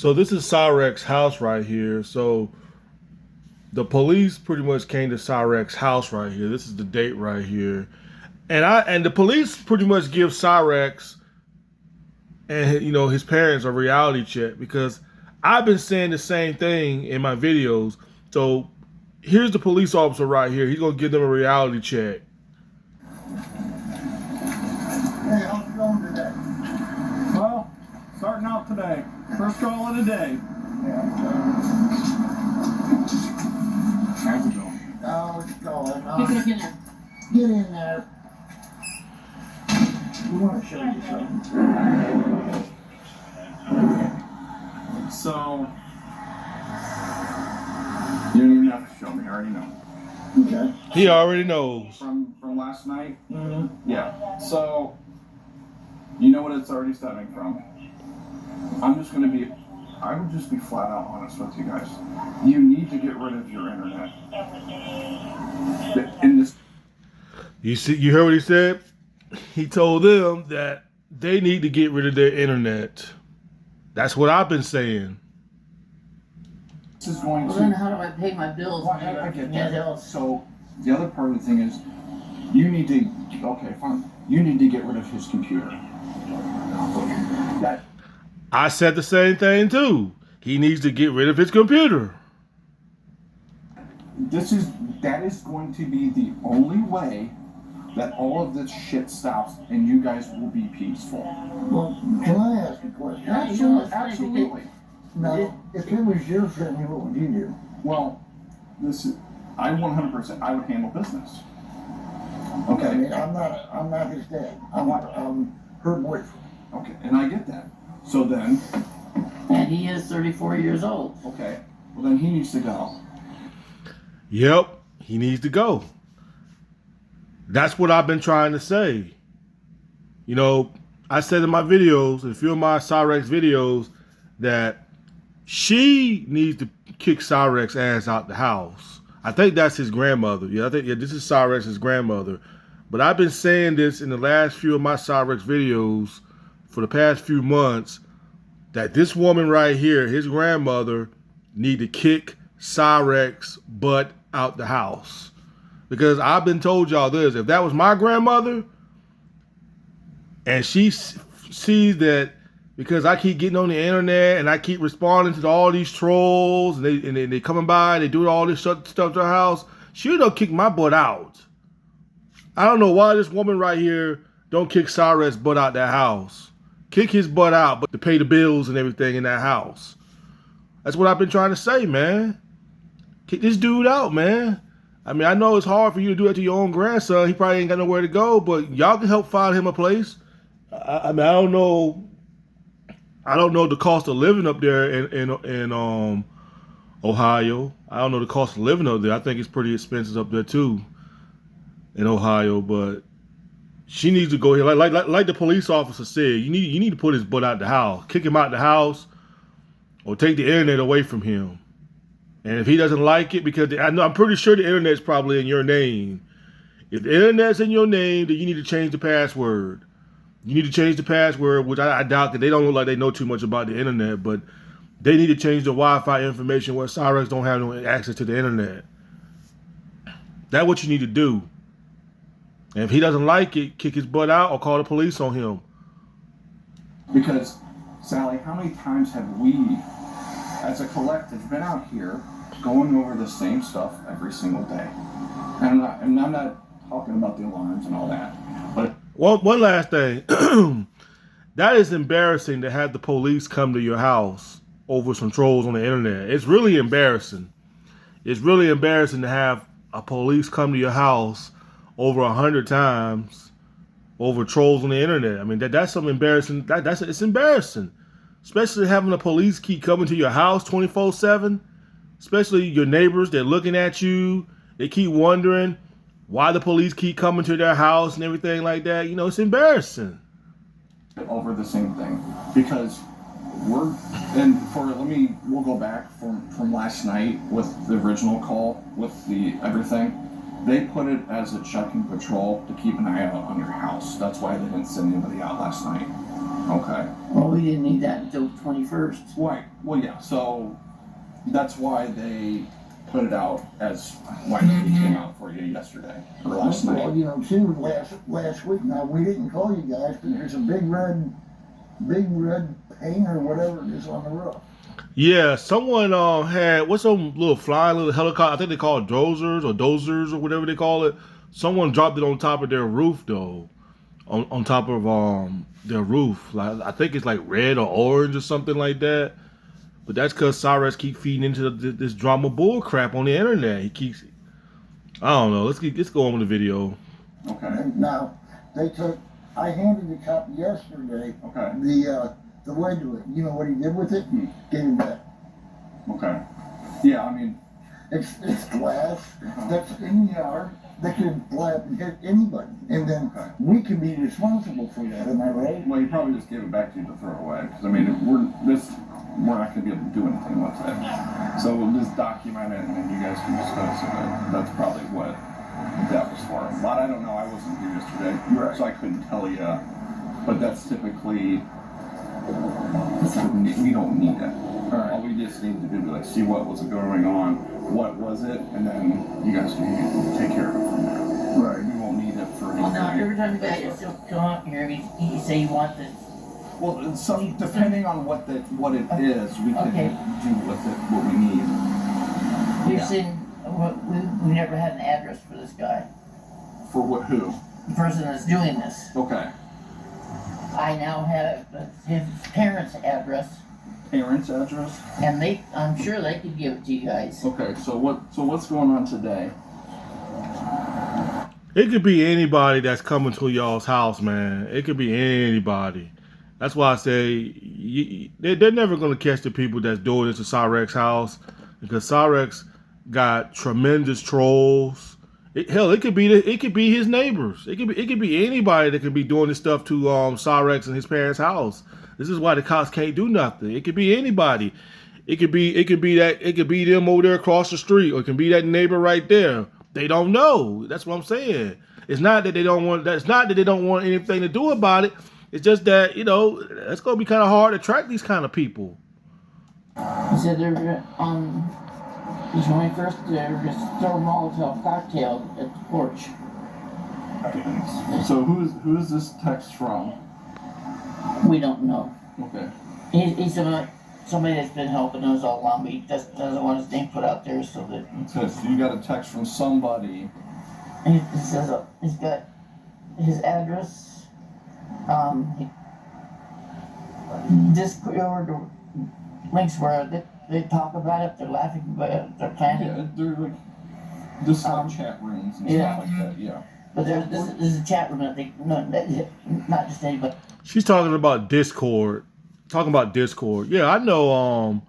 So this is Cyraxx's house right here. So the police pretty much came to Cyraxx's house right here. This is the date right here. And the police pretty much give Cyraxx and his parents a reality check because I've been saying the same thing in my videos. So here's the police officer right here. He's gonna give them a reality check. Hey, how's it going today? Well, starting out today. First call of the day. Yeah. How's it going? Oh, it's going. Get in there. Get in there. We want to show you something. So, you don't even have to show me. I already know. Okay. He already knows. From last night? Mm-hmm. Yeah. So, you know what it's already stemming from. I would just be flat out honest with you guys. You need to get rid of your internet. In this. You heard what he said? He told them that they need to get rid of their internet. That's what I've been saying. This is going Well, to. then how do I pay my bills? Well, I get that. Handheld? So the other part of the thing is, you need to. Okay, fine. You need to get rid of his computer. That. I said the same thing too. He needs to get rid of his computer. That is going to be the only way that all of this shit stops and you guys will be peaceful. Well, can I ask a question? Absolutely. Now, if it was your family, what would you do? Well, I 100%. I would handle business. I Okay. mean, I'm not his dad. I'm her boyfriend. Okay, and I get that. So then, And he is 34 years old. okay. Well, then he needs to go. Yep, he needs to go. That's what I've been trying to say. I said in my videos, in a few of my Cyraxx videos, that she needs to kick Cyraxx's ass out the house. I think that's his grandmother. This is Cyraxx's grandmother. But I've been saying this in the last few of my Cyraxx videos for the past few months, that this woman right here, his grandmother, need to kick Cyraxx's butt out the house. Because I've been told y'all this, if that was my grandmother, and she sees that because I keep getting on the internet and I keep responding to all these trolls and they coming by, they do all this stuff to her house, she'll don't kick my butt out. I don't know why this woman right here don't kick Cyraxx's butt out that house. Kick his butt out, but to pay the bills and everything in that house. That's what I've been trying to say, man. Kick this dude out, man. I mean, I know it's hard for you to do that to your own grandson. He probably ain't got nowhere to go, but y'all can help find him a place. I mean, I don't know the cost of living up there in Ohio. I don't know the cost of living up there. I think it's pretty expensive up there too in Ohio. But she needs to go here, like the police officer said. You need to put his butt out the house, kick him out the house, or take the internet away from him. And if he doesn't like it, because I'm pretty sure the internet's probably in your name. If the internet's in your name, then you need to change the password. You need to change the password, which I doubt that they don't look like they know too much about the internet, but they need to change the Wi-Fi information where Cyraxx don't have no access to the internet. That's what you need to do. And if he doesn't like it, kick his butt out or call the police on him. Because, Sally, how many times have we, as a collective, been out here going over the same stuff every single day? And I'm not talking about the alarms and all that, but one last thing. That is embarrassing to have the police come to your house over some trolls on the internet. It's really embarrassing. It's really embarrassing to have a police come to your house over 100 times over trolls on the internet. I mean, that's some embarrassing. It's embarrassing, especially having the police keep coming to your house 24/7. Especially your neighbors, they're looking at you. They keep wondering why the police keep coming to their house and everything like that. It's embarrassing. over the same thing, because we'll go back from last night with the original call with the everything. They put it as a check and patrol to keep an eye out on your house. That's why they didn't send anybody out last night. Okay. Well, we didn't need that until 21st. Right. Well, yeah. So that's why they put it out as why he came out for you yesterday or last Well, night. you know, too, last week. Now we didn't call you guys, but there's a big red paint or whatever it is on the roof. Yeah, someone had what's some little flying little helicopter. I think they call it dozers or whatever they call it. Someone dropped it on top of their roof though, on top of their roof. Like I think it's like red or orange or something like that. But that's because Cyraxx keep feeding into this drama bull crap on the internet. He keeps. I don't know. Let's go on with the video. Okay. And now they took. I handed the cop yesterday. Okay. The lid to it. You know what he did with it? Gave it back. Okay. Yeah, I mean, It's glass that's in the yard that could fly up and hit anybody, and then we can be responsible for that. Am I right? well, he probably just gave it back to you to throw away because I mean, we're not going to be able to do anything with it. So we'll just document it and then you guys can dispose of it. That's probably what that was for. But I don't know. I wasn't here yesterday, Right. so I couldn't tell you. But that's typically we don't need it. Right. All we just need to do is like see what was going on, what was it, and then you guys can take care of it from there. Right. We won't need it for anything. Well, now, every time you guys come up here, you say you want this. Well, some depending on what it is, we can Okay. do with it what we need. You're Yeah. saying we never had an address for this guy, For what? Who? the person that's doing this. Okay. I now have his parents' address, Parents' address. and I'm sure they could give it to you guys. Okay. So what's going on today? It could be anybody that's coming to y'all's house, man. It could be anybody. That's why I say they're never going to catch the people that's doing this to Cyraxx house because Cyraxx got tremendous trolls. Hell, it could be his neighbors. It could be anybody that could be doing this stuff to Cyraxx and his parents' house. This is why the cops can't do nothing. It could be anybody. It could be them over there across the street, or it can be that neighbor right there. They don't know. That's what I'm saying. It's not that they don't want. That's not that they don't want anything to do about it. It's just that it's gonna be kind of hard to track these kind of people. He said they're on the 21st. They're just throw a Molotov cocktail at the porch. So who is this text from? We don't know. Okay. He's somebody that's been helping us all along, but he just doesn't want his name put out there so that. So you got a text from somebody. He says he's got his address. Discord links where they talk about it. They're laughing about it. They're planning. Yeah, they're like just like chat rooms and yeah. stuff like that. Yeah. But this is a chat room. I think not just anybody. She's talking about Discord. Yeah, I know.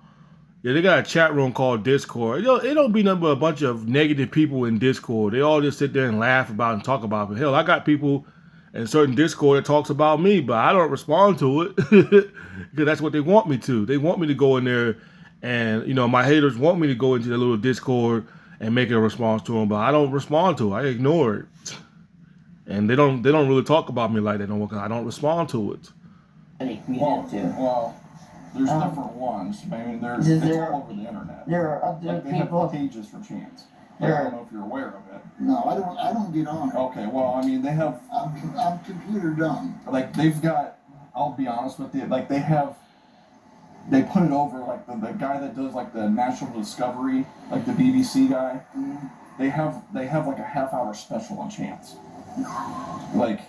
Yeah, they got a chat room called Discord. It don't be nothing but a bunch of negative people in Discord. They all just sit there and laugh about and talk about it. Hell, I got people in certain Discord that talks about me, but I don't respond to it because that's what they want me to. They want me to go in there, and my haters want me to go into the little Discord and make a response to them, but I don't respond to it. I ignore it, and they don't really talk about me like that no more because I don't respond to it. Well, there's different ones. I mean, it's all over the internet. There are other They people. have pages for chance. I don't know if you're aware of it. No, I don't get on it. Okay, well, I mean, they have I'm computer dumb. like they've got. I'll be honest with you. Like they put it over like the guy that does like the National Discovery, like the BBC guy. Mm-hmm. They have like a half-hour special on chance. Like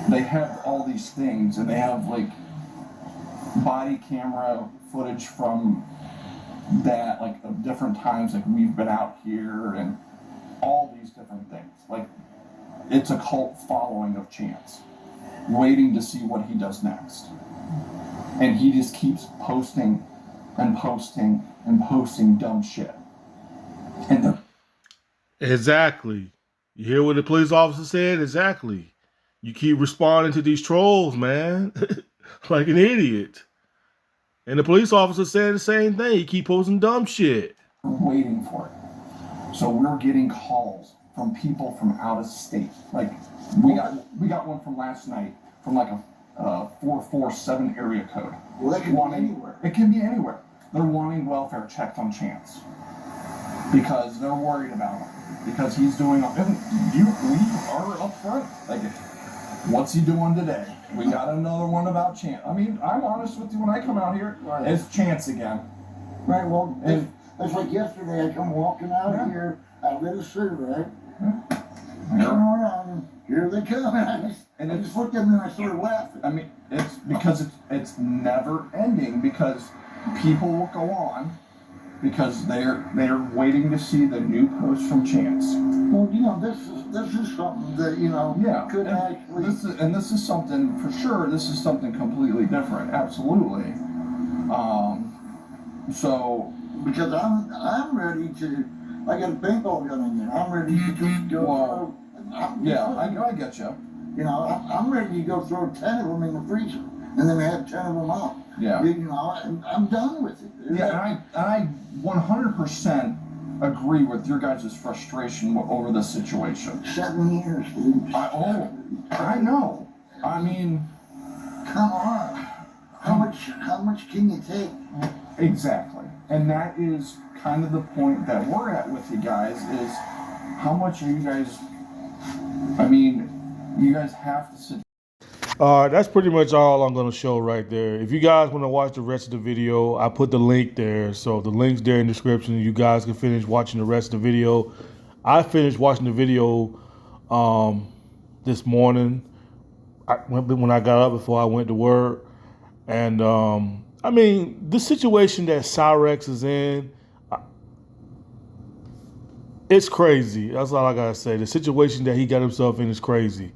they have all these things, and they have like body camera footage from that, like of different times, like we've been out here, and all these different things. Like it's a cult following of Chance, waiting to see what he does next, and he just keeps posting and posting and posting dumb shit. And Exactly. You hear what the police officer said? Exactly. You keep responding to these trolls, man, like an idiot. And the police officer said the same thing. You keep posting dumb shit. we're waiting for it. So we're getting calls from people from out of state. Like we got one from last night from like 447 area code. Well, that can be anywhere. It can be anywhere. They're wanting welfare checked on Chance because they're worried about him. Because he's doing, and we are up front. Like, what's he doing today? We got another one about Chance. I mean, I'm honest with you. When I come out here, it's Chance again. Right. Well, And- it's like yesterday. I come walking out Yeah. here. I lit a cigarette. Yeah. I turn around. Here they come. And I just looked at them and I started laughing. I mean, it's because it's never ending because people will go on because they're waiting to see the new post from Chance. Well, you know, this is something that, you know, Yeah, could and actually. this is something for sure. This is something completely different. Absolutely. So Because I'm ready to. I got a paintball gun in there. I'm ready to go. Well, yeah, I get you. You know, I'm ready to go throw 10 of them in the freezer and then have 10 of them out. Yeah. You know, I'm done with it. Yeah, and I 100% agree with your guys' frustration over this situation. 7 years, dude. I know. I mean, Come on. How much can you take? exactly. And that is kind of the point that we're at with you guys is how much are you guys, I mean, you guys have to sit. That's pretty much all I'm going to show right there. If you guys want to watch the rest of the video, I put the link there. So the link's there in the description. You guys can finish watching the rest of the video. I finished watching the video this morning when I got up before I went to work. And, I mean, the situation that Cyraxx is in, it's crazy. That's all I got to say. The situation that he got himself in is crazy.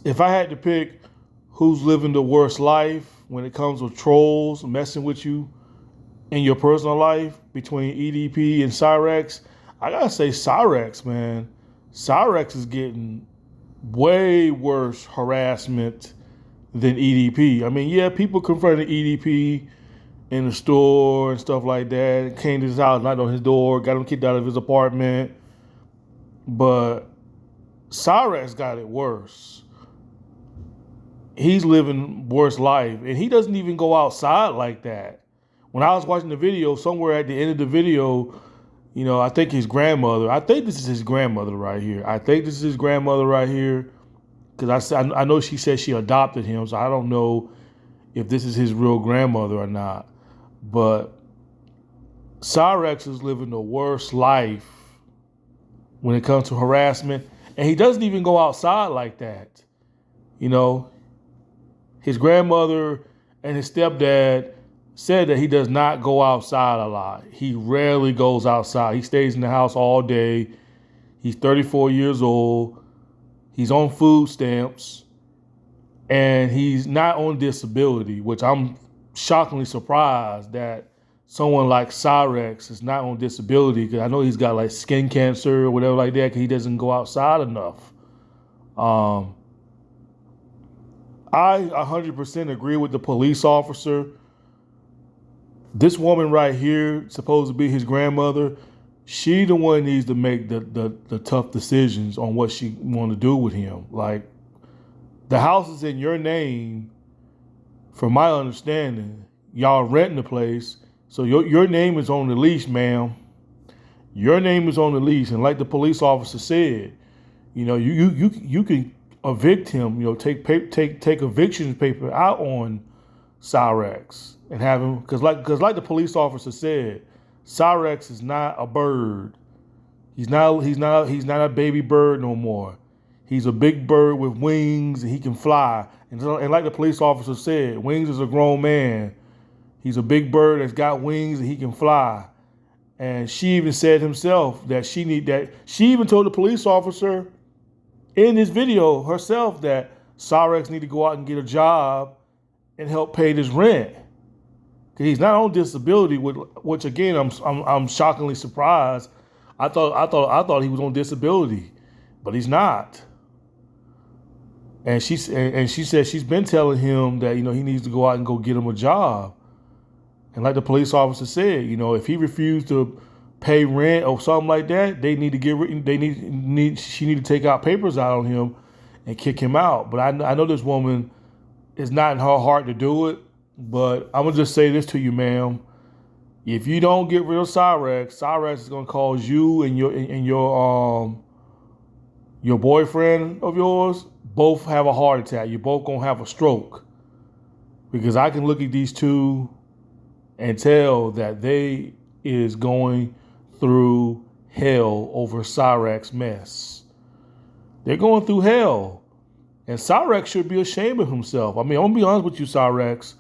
If I had to pick who's living the worst life when it comes with trolls messing with you in your personal life between EDP and Cyraxx, I gotta say Cyraxx, man. Cyraxx is getting way worse harassment than EDP. I mean, yeah, people confronted EDP in the store and stuff like that. Came to his house, knocked on his door, got him kicked out of his apartment. But Cyraxx got it worse. He's living worse life, and he doesn't even go outside like that. When I was watching the video, somewhere at the end of the video, you know, I think this is his grandmother right here. Because I know she said she adopted him, so I don't know if this is his real grandmother or not. But Cyraxx is living the worst life when it comes to harassment, and he doesn't even go outside like that. You know, his grandmother and his stepdad said that he does not go outside a lot. He rarely goes outside. He stays in the house all day. He's 34 years old. He's on food stamps, and he's not on disability, which I'm shockingly surprised that someone like Cyraxx is not on disability, because I know he's got like skin cancer or whatever like that because he doesn't go outside enough. I 100% agree with the police officer. This woman right here, supposed to be his grandmother, she the one needs to make the tough decisions on what she want to do with him. Like, the house is in your name, from my understanding. Y'all renting the place, so your name is on the lease, ma'am. Your name is on the lease, and like the police officer said, you know, you can evict him. You know, take eviction paper out on Cyraxx and have him, because like the police officer said, Cyraxx is not a bird. He's not a baby bird no more. He's a big bird with wings, and he can fly. And like the police officer said, Wings is a grown man. He's a big bird that's got wings and he can fly. And she even said himself that she even told the police officer in this video herself that Cyraxx need to go out and get a job and help pay this rent. Cause he's not on disability, which again I'm shockingly surprised. I thought he was on disability, but he's not. And she said she's been telling him that, you know, he needs to go out and go get him a job. And like the police officer said, you know, if he refused to pay rent or something like that, she need to take out papers out on him and kick him out. But I know this woman it's not in her heart to do it. But I'm gonna just say this to you, ma'am. If you don't get rid of Cyraxx, Cyraxx is gonna cause you and your boyfriend of yours both have a heart attack. You're both gonna have a stroke. Because I can look at these two and tell that they is going through hell over Cyraxx mess. They're going through hell. And Cyraxx should be ashamed of himself. I mean, I'm gonna be honest with you, Cyraxx.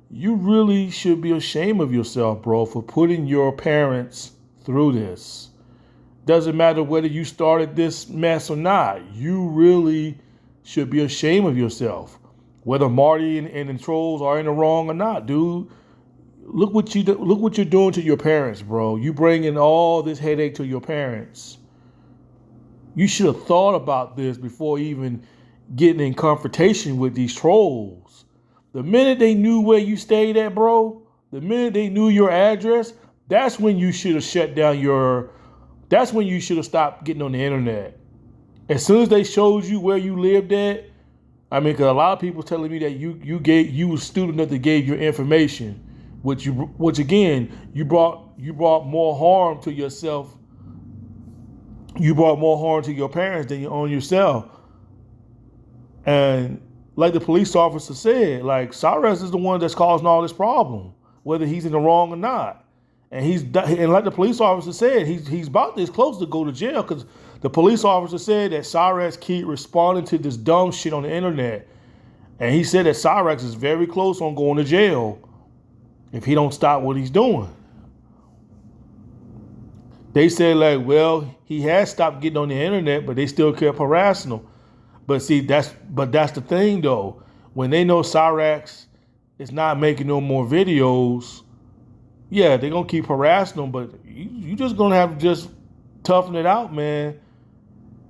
You really should be ashamed of yourself, bro, for putting your parents through this. Doesn't matter whether you started this mess or not. You really should be ashamed of yourself. Whether Marty and the trolls are in the wrong or not, dude. Look what you're doing to your parents, bro. You bringing all this headache to your parents. You should have thought about this before even getting in confrontation with these trolls. The minute they knew where you stayed at, bro, the minute they knew your address, that's when you should have shut down that's when you should have stopped getting on the internet. As soon as they showed you where you lived at, I mean, because a lot of people telling me that you was stupid enough to give your information, which again, you brought more harm to yourself. You brought more harm to your parents than you own yourself. And like the police officer said, like Cyraxx is the one that's causing all this problem, whether he's in the wrong or not. And like the police officer said, he's about this close to go to jail because the police officer said that Cyraxx keep responding to this dumb shit on the internet. And he said that Cyraxx is very close on going to jail if he don't stop what he's doing. They said like, well, he has stopped getting on the internet, but they still kept harassing him. But see, that's the thing though. When they know Cyraxx is not making no more videos, yeah, they're gonna keep harassing them, but you just gonna have to just toughen it out, man.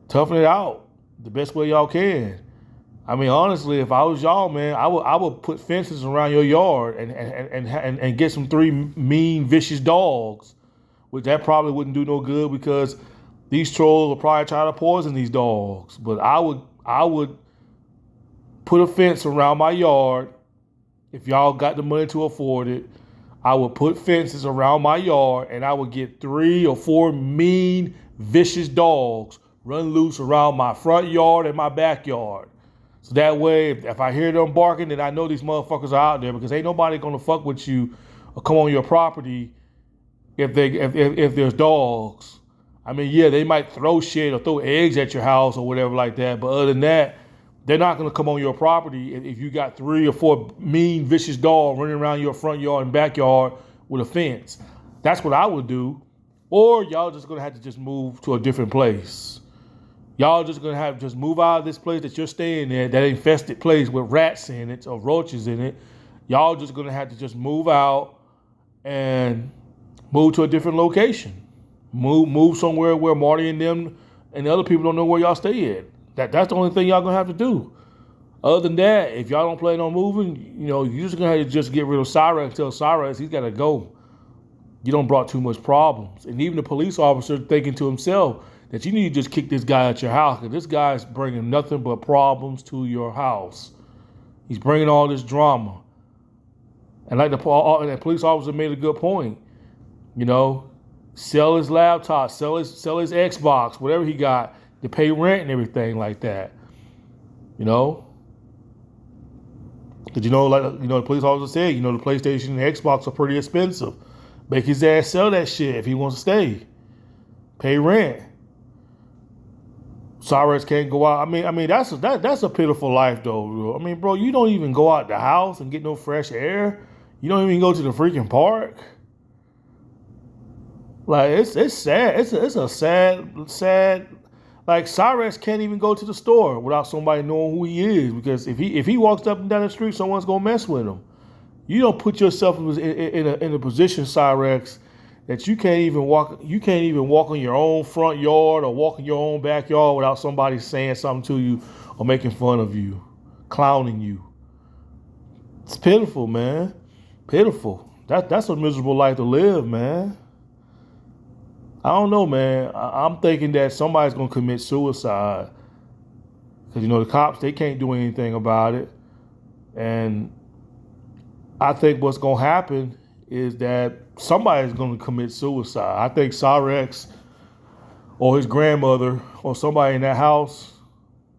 Toughen it out the best way y'all can. I mean, honestly, if I was y'all, man, I would put fences around your yard and get some 3 mean, vicious dogs, which that probably wouldn't do no good because these trolls will probably try to poison these dogs. But I would put a fence around my yard if y'all got the money to afford it. I would put fences around my yard and I would get 3 or 4 mean, vicious dogs run loose around my front yard and my backyard. So that way, if I hear them barking, then I know these motherfuckers are out there because ain't nobody gonna fuck with you or come on your property if there's dogs. I mean, yeah, they might throw shit or throw eggs at your house or whatever like that, but other than that, they're not gonna come on your property if you got 3 or 4 mean, vicious dogs running around your front yard and backyard with a fence. That's what I would do. Or y'all just gonna have to just move to a different place. Y'all just gonna have to just move out of this place that you're staying in, that infested place with rats in it or roaches in it. Y'all just gonna have to just move out and move to a different location. Move somewhere where Marty and them and the other people don't know where y'all stay at. That's the only thing y'all gonna have to do. Other than that, if y'all don't plan on moving, you're just gonna have to just get rid of Cyraxx and tell Cyraxx he's gotta go. You don't brought too much problems. And even the police officer thinking to himself that you need to just kick this guy out your house because this guy's bringing nothing but problems to your house. He's bringing all this drama. And like the police officer made a good point, sell his laptop, sell his Xbox, whatever he got to pay rent and everything like that. Did the police officer said, the PlayStation and the Xbox are pretty expensive. Make his ass sell that shit if he wants to stay. Pay rent. Cyraxx can't go out. I mean that's a pitiful life though. I mean, bro, you don't even go out the house and get no fresh air. You don't even go to the freaking park. Like it's sad. It's a sad. Like Cyraxx can't even go to the store without somebody knowing who he is because if he walks up and down the street, someone's gonna mess with him. You don't put yourself in a position, Cyraxx, that you can't even walk on your own front yard or walk in your own backyard without somebody saying something to you or making fun of you, clowning you. It's pitiful, man. Pitiful. That's a miserable life to live, man. I don't know, man. I'm thinking that somebody's gonna commit suicide because the cops, they can't do anything about it. And I think what's going to happen is that somebody's going to commit suicide. I think Cyraxx or his grandmother or somebody in that house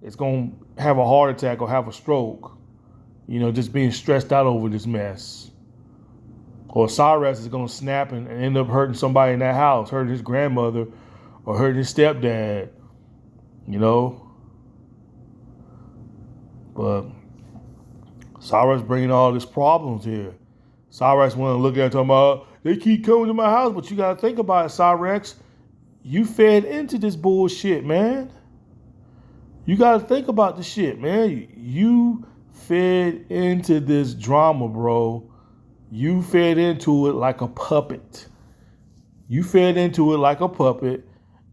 is going to have a heart attack or have a stroke, just being stressed out over this mess. Or Cyraxx is going to snap and end up hurting somebody in that house, hurting his grandmother or hurting his stepdad, But Cyraxx bringing all these problems here. Cyraxx want to look at it talking about, they keep coming to my house, but you got to think about it, Cyraxx. You fed into this bullshit, man. You got to think about the shit, man. You fed into this drama, bro. You fed into it like a puppet. You fed into it like a puppet.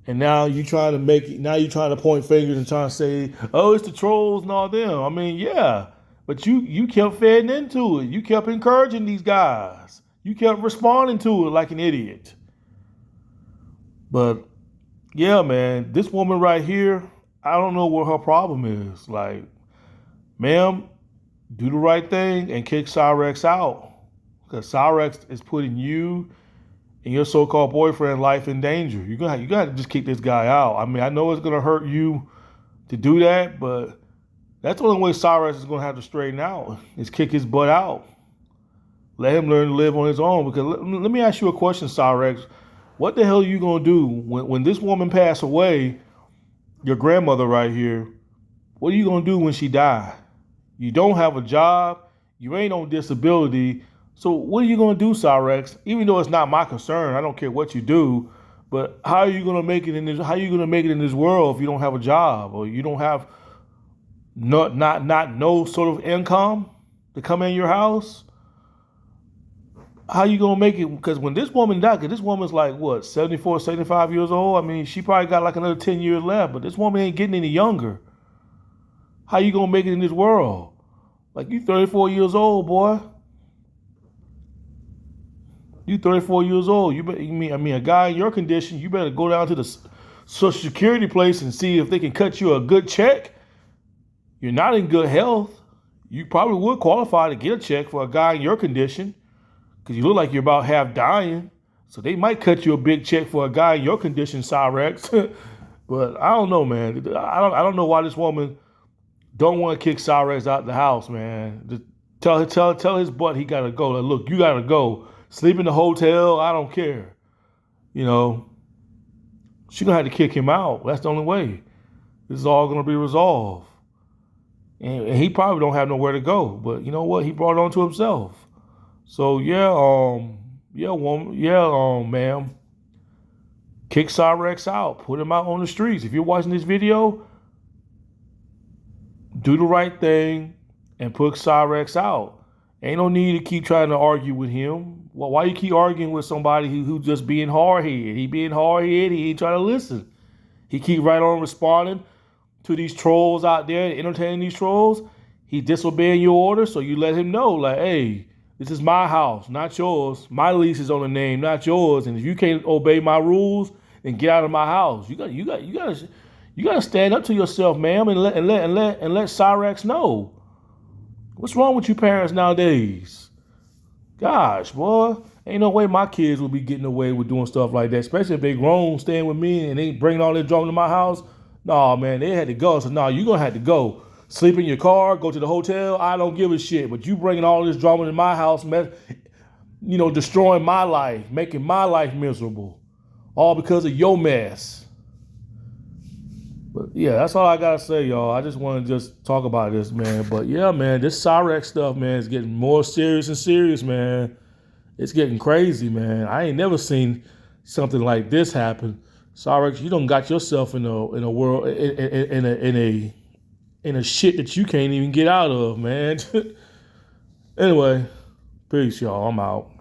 And now you trying to make it, now you trying to point fingers and trying to say, oh, it's the trolls and all them. I mean, yeah. But you kept feeding into it. You kept encouraging these guys. You kept responding to it like an idiot. But yeah, man, this woman right here, I don't know what her problem is. Like, ma'am, do the right thing and kick Cyraxx out. Because Cyraxx is putting you and your so-called boyfriend life in danger. You got to just kick this guy out. I mean, I know it's going to hurt you to do that, but that's the only way Cyraxx is going to have to straighten out is kick his butt out. Let him learn to live on his own. Because let me ask you a question, Cyraxx. What the hell are you going to do when this woman passed away, your grandmother right here, what are you going to do when she die? You don't have a job. You ain't on disability. So what are you going to do, Cyraxx? Even though it's not my concern, I don't care what you do. But how are you going to make it in this? How are you going to make it in this world if you don't have a job or you don't have no sort of income to come in your house? How you going to make it? Because when this woman died, because this woman's like, what, 74, 75 years old? I mean, she probably got like another 10 years left, but this woman ain't getting any younger. How you going to make it in this world? Like, you 34 years old, boy. You 34 years old. A guy in your condition, you better go down to the Social Security place and see if they can cut you a good check. You're not in good health. You probably would qualify to get a check for a guy in your condition because you look like you're about half dying. So they might cut you a big check for a guy in your condition, Cyraxx. But I don't know, man. I don't know why this woman don't want to kick Cyraxx out the house, man. Just tell his butt he got to go. Like, look, you got to go. Sleep in the hotel, I don't care. She going to have to kick him out. That's the only way. This is all going to be resolved. And he probably don't have nowhere to go. But you know what? He brought it on to himself. So, ma'am. Kick Cyraxx out. Put him out on the streets. If you're watching this video, do the right thing and put Cyraxx out. Ain't no need to keep trying to argue with him. Well, why you keep arguing with somebody who just being hard-headed? He being hard-headed, he ain't trying to listen. He keep right on responding to these trolls out there, entertaining these trolls. He disobeying your order, so you let him know, like, hey, this is my house, not yours. My lease is on the name, not yours. And if you can't obey my rules, then get out of my house. You gotta stand up to yourself, ma'am, and let Cyraxx know. What's wrong with you parents nowadays? Gosh, boy, ain't no way my kids will be getting away with doing stuff like that, especially if they grown, staying with me, and they bringing all their drama to my house. No, man, they had to go. So, no, you're going to have to go. Sleep in your car, go to the hotel. I don't give a shit. But you bringing all this drama to my house, destroying my life, making my life miserable, all because of your mess. But yeah, that's all I gotta say, y'all. I just want to just talk about this, man. But yeah, man, this Cyraxx stuff, man, is getting more serious and serious, man. It's getting crazy, man. I ain't never seen something like this happen. Cyraxx, you done got yourself in a world in a shit that you can't even get out of, man. Anyway, peace, y'all. I'm out.